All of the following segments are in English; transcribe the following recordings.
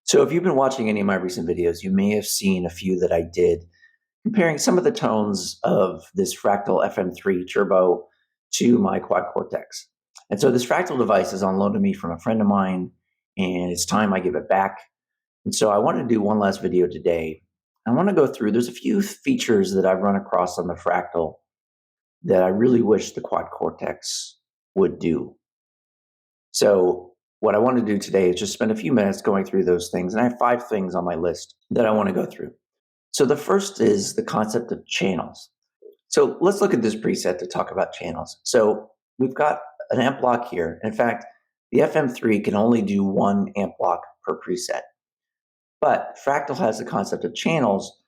So if you've been watching any of my recent videos, you may have seen a few that I did comparing some of the tones of this Fractal FM3 Turbo to my Quad Cortex. And so this Fractal device is on loan to me from a friend of mine, and it's time I give it back. And so I want to do one last video today. I want to go through, there's a few features that I've run across on the Fractal that I really wish the Quad Cortex would do. So what I want to do today is just spend a few minutes going through those things. And I have 5 things on my list that I want to go through. So the first is the concept of channels. So let's look at this preset to talk about channels. So we've got an amp block here. In fact, the FM3 can only do 1 amp block per preset. But Fractal has the concept of channels,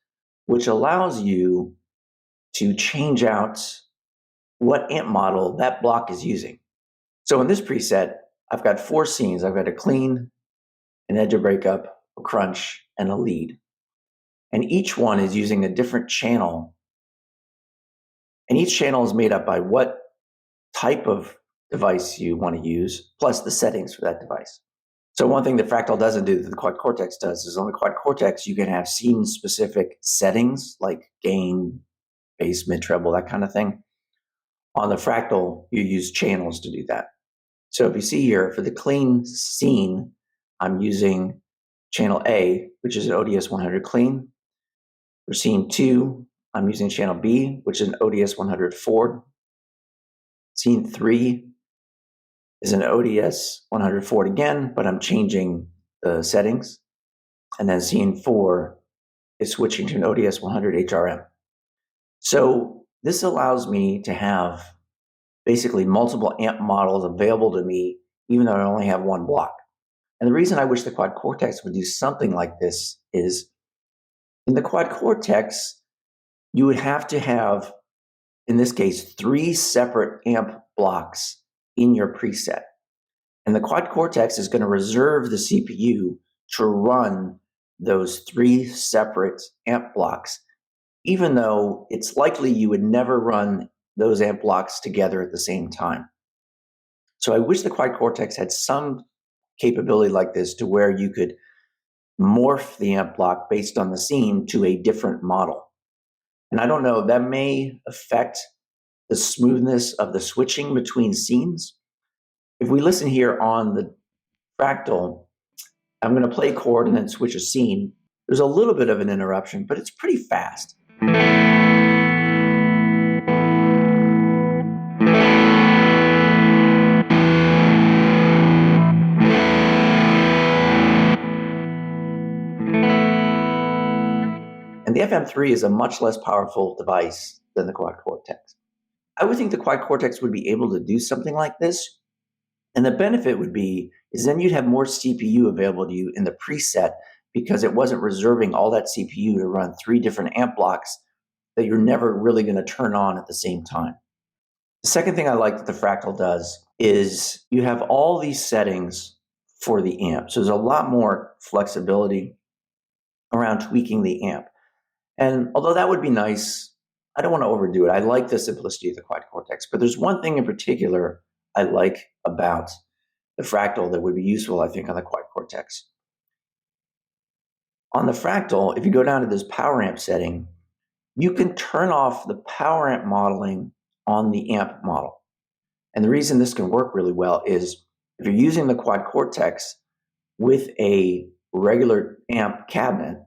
which allows you to change out what amp model that block is using. So in this preset, I've got 4 scenes. I've got a clean, an edge of breakup, a crunch, and a lead. And each one is using a different channel. And each channel is made up by what type of device you want to use, plus the settings for that device. So one thing that Fractal doesn't do that the Quad Cortex does is on the Quad Cortex, you can have scene-specific settings like gain, bass, mid, treble, that kind of thing. On the Fractal, you use channels to do that. So if you see here, for the clean scene, I'm using channel A, which is an ODS 100 clean. For scene 2, I'm using channel B, which is an ODS 100 forward. Scene 3 is an ODS 100 forward again, but I'm changing the settings. And then scene 4 is switching to an ODS 100 HRM. So this allows me to have basically multiple amp models available to me, even though I only have 1 block. And the reason I wish the Quad Cortex would do something like this is in the Quad Cortex, you would have to have, in this case, 3 separate amp blocks in your preset. And the Quad Cortex is going to reserve the CPU to run those 3 separate amp blocks, even though it's likely you would never run those amp blocks together at the same time. So I wish the Quad Cortex had some capability like this to where you could morph the amp block based on the scene to a different model. And I don't know, that may affect the smoothness of the switching between scenes. If we listen here on the Fractal, I'm going to play a chord and then switch a scene. There's a little bit of an interruption, but it's pretty fast. And the FM3 is a much less powerful device than the Quad Cortex. I would think the Quad Cortex would be able to do something like this. And the benefit would be is then you'd have more CPU available to you in the preset because it wasn't reserving all that CPU to run 3 different amp blocks that you're never really going to turn on at the same time. The second thing I like that the Fractal does is you have all these settings for the amp. So there's a lot more flexibility around tweaking the amp. And although that would be nice, I don't want to overdo it. I like the simplicity of the Quad Cortex, but there's one thing in particular I like about the Fractal that would be useful, I think, on the Quad Cortex. On the Fractal, if you go down to this power amp setting, you can turn off the power amp modeling on the amp model. And the reason this can work really well is if you're using the Quad Cortex with a regular amp cabinet,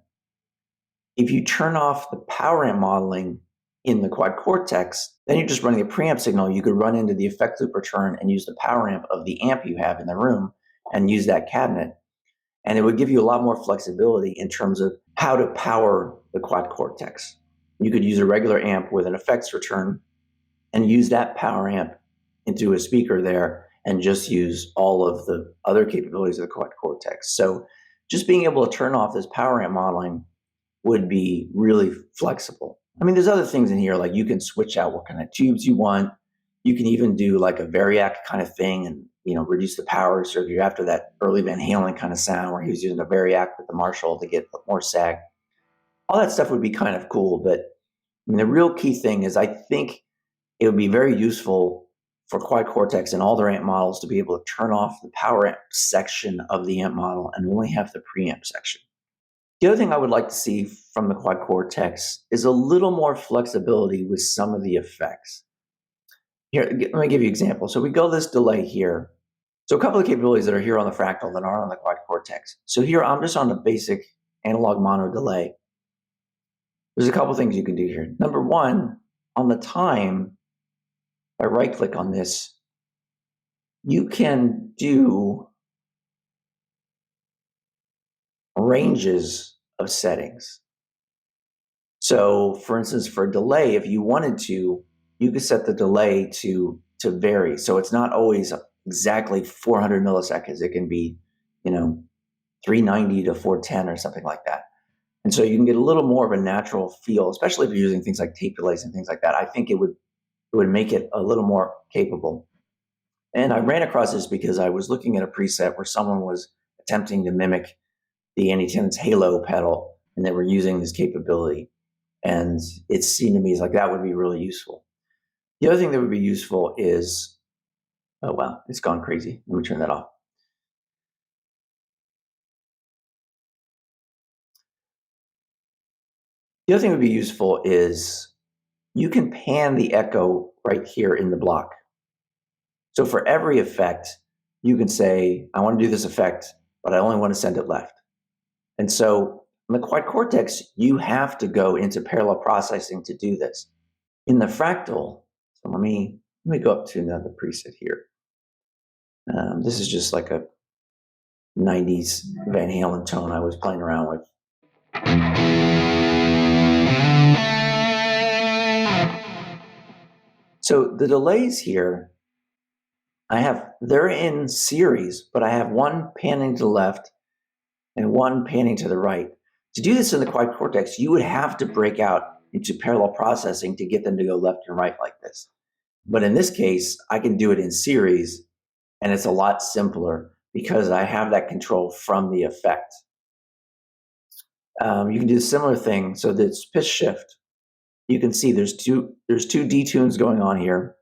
if you turn off the power amp modeling in the Quad Cortex, then you're just running a preamp signal. You could run into the effect loop return and use the power amp of the amp you have in the room and use that cabinet. And it would give you a lot more flexibility in terms of how to power the Quad Cortex. You could use a regular amp with an effects return and use that power amp into a speaker there and just use all of the other capabilities of the Quad Cortex. So just being able to turn off this power amp modeling would be really flexible. I mean, there's other things in here, like you can switch out what kind of tubes you want. You can even do like a variac kind of thing and, reduce the power. So if you're after that early Van Halen kind of sound where he was using a variac with the Marshall to get more sag, all that stuff would be kind of cool. But I mean, the real key thing is I think it would be very useful for Quad Cortex and all their amp models to be able to turn off the power amp section of the amp model and only have the preamp section. The other thing I would like to see from the Quad Cortex is a little more flexibility with some of the effects. Here, let me give you an example. So we go this delay here. So a couple of capabilities that are here on the Fractal that aren't on the Quad Cortex. So here I'm just on the basic analog mono delay. There's a couple things you can do here. Number one, on the time, if I right click on this, you can do ranges of settings. So for instance, for delay, if you wanted to, you could set the delay to vary. So it's not always exactly 400 milliseconds. It can be, 390 to 410 or something like that. And so you can get a little more of a natural feel, especially if you're using things like tape delays and things like that. I think it would make it a little more capable. And I ran across this because I was looking at a preset where someone was attempting to mimic the Andy Timmons Halo pedal, and they were using this capability. And it seemed to me like that would be really useful. The other thing that would be useful is, oh wow, it's gone crazy. Let me turn that off. The other thing that would be useful is you can pan the echo right here in the block. So for every effect, you can say, I want to do this effect, but I only want to send it left. And so in the Quad Cortex, you have to go into parallel processing to do this. In the Fractal, so let me go up to another preset here. This is just like a 90s Van Halen tone I was playing around with. So the delays here, they're in series, but I have one panning to the left and one panning to the right. To do this in the Quad Cortex, you would have to break out into parallel processing to get them to go left and right like this. But in this case, I can do it in series, and it's a lot simpler because I have that control from the effect. You can do a similar thing. So this pitch shift, you can see there's two detunes going on here.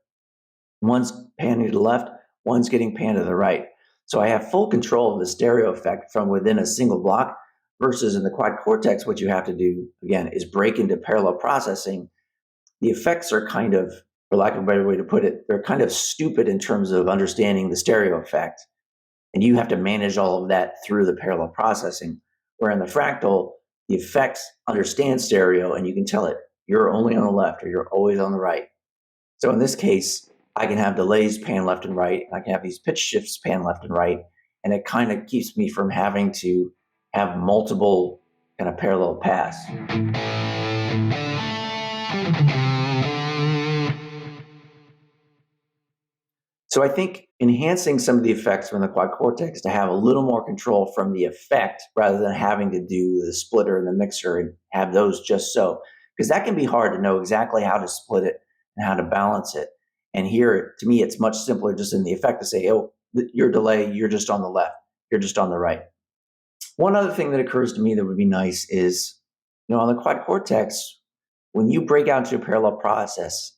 One's panning to the left, one's getting panned to the right. So I have full control of the stereo effect from within a single block, versus in the Quad Cortex, what you have to do, again, is break into parallel processing. The effects are kind of, for lack of a better way to put it, they're kind of stupid in terms of understanding the stereo effect. And you have to manage all of that through the parallel processing. Where in the Fractal, the effects understand stereo, and you can tell it, you're only on the left or you're always on the right. So in this case, I can have delays pan left and right. I can have these pitch shifts pan left and right. And it kind of keeps me from having to have multiple kind of parallel paths. So I think enhancing some of the effects from the Quad Cortex to have a little more control from the effect rather than having to do the splitter and the mixer and have those just so. Because that can be hard to know exactly how to split it and how to balance it. And here, to me, it's much simpler just in the effect to say, oh, your delay, you're just on the left, you're just on the right. One other thing that occurs to me that would be nice is, on the Quad Cortex, when you break out into a parallel process,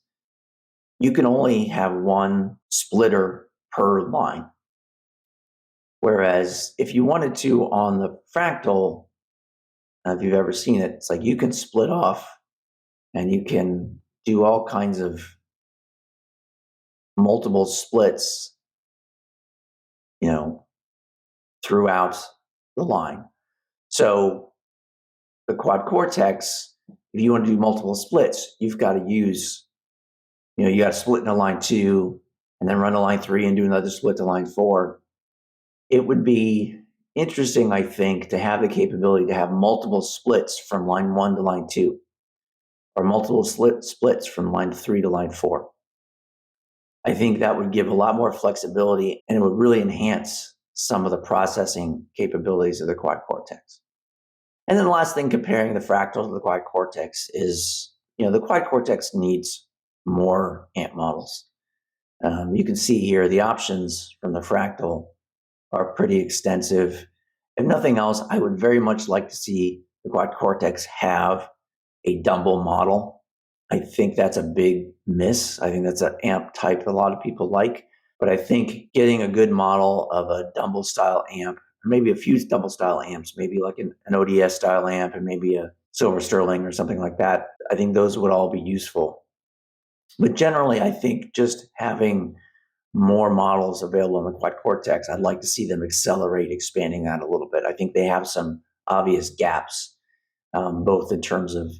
you can only have one splitter per line. Whereas if you wanted to on the Fractal, if you've ever seen it, it's like you can split off and you can do all kinds of multiple splits, throughout the line. So the Quad Cortex, if you want to do multiple splits, you've got to use, you got to split into line 2 and then run to line 3 and do another split to line 4. It would be interesting, I think, to have the capability to have multiple splits from line 1 to line 2, or multiple splits from line 3 to line 4. I think that would give a lot more flexibility, and it would really enhance some of the processing capabilities of the Quad Cortex. And then the last thing, comparing the Fractal to the Quad Cortex, is, the Quad Cortex needs more amp models. You can see here the options from the Fractal are pretty extensive. If nothing else, I would very much like to see the Quad Cortex have a Dumble model. I think that's a big miss. I think that's an amp type a lot of people like. But I think getting a good model of a Dumble style amp, or maybe a few Dumble style amps, maybe like an ODS style amp and maybe a Silver Sterling or something like that, I think those would all be useful. But generally, I think just having more models available on the Quad Cortex, I'd like to see them accelerate expanding that a little bit. I think they have some obvious gaps, both in terms of,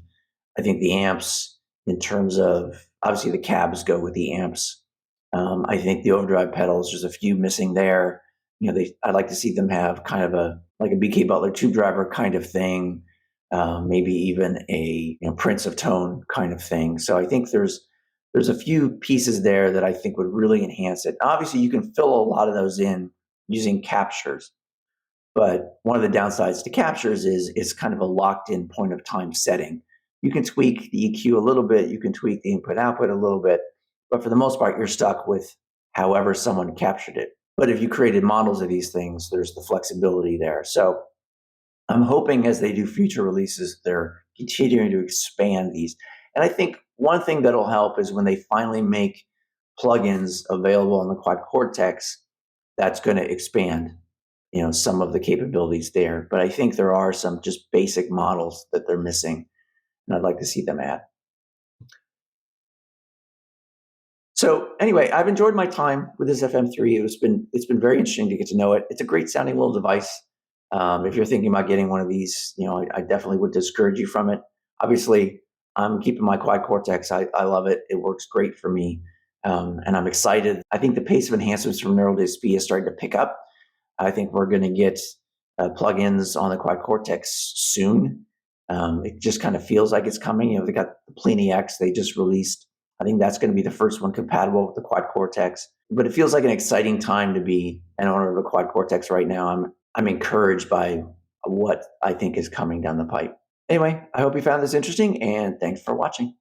I think the amps, in terms of, obviously the cabs go with the amps. I think the overdrive pedals, there's a few missing there. I'd like to see them have kind of like a BK Butler tube driver kind of thing, maybe even a Prince of Tone kind of thing. So I think there's a few pieces there that I think would really enhance it. Obviously, you can fill a lot of those in using captures, but one of the downsides to captures is it's kind of a locked-in point-of-time setting. You can tweak the EQ a little bit, you can tweak the input-output a little bit, but for the most part, you're stuck with however someone captured it. But if you created models of these things, there's the flexibility there. So I'm hoping as they do future releases, they're continuing to expand these. And I think one thing that'll help is when they finally make plugins available on the Quad Cortex, that's going to expand, some of the capabilities there. But I think there are some just basic models that they're missing, and I'd like to see them add. So anyway, I've enjoyed my time with this FM3. It's been very interesting to get to know it. It's a great sounding little device. If you're thinking about getting one of these, I definitely would discourage you from it. Obviously, I'm keeping my Quad Cortex. I love it. It works great for me, and I'm excited. I think the pace of enhancements from Neural DSP is starting to pick up. I think we're going to get plugins on the Quad Cortex soon. It just kind of feels like it's coming. They got the Plini X they just released. I think that's going to be the first one compatible with the Quad Cortex. But it feels like an exciting time to be an owner of a Quad Cortex right now. I'm encouraged by what I think is coming down the pipe. Anyway, I hope you found this interesting, and thanks for watching.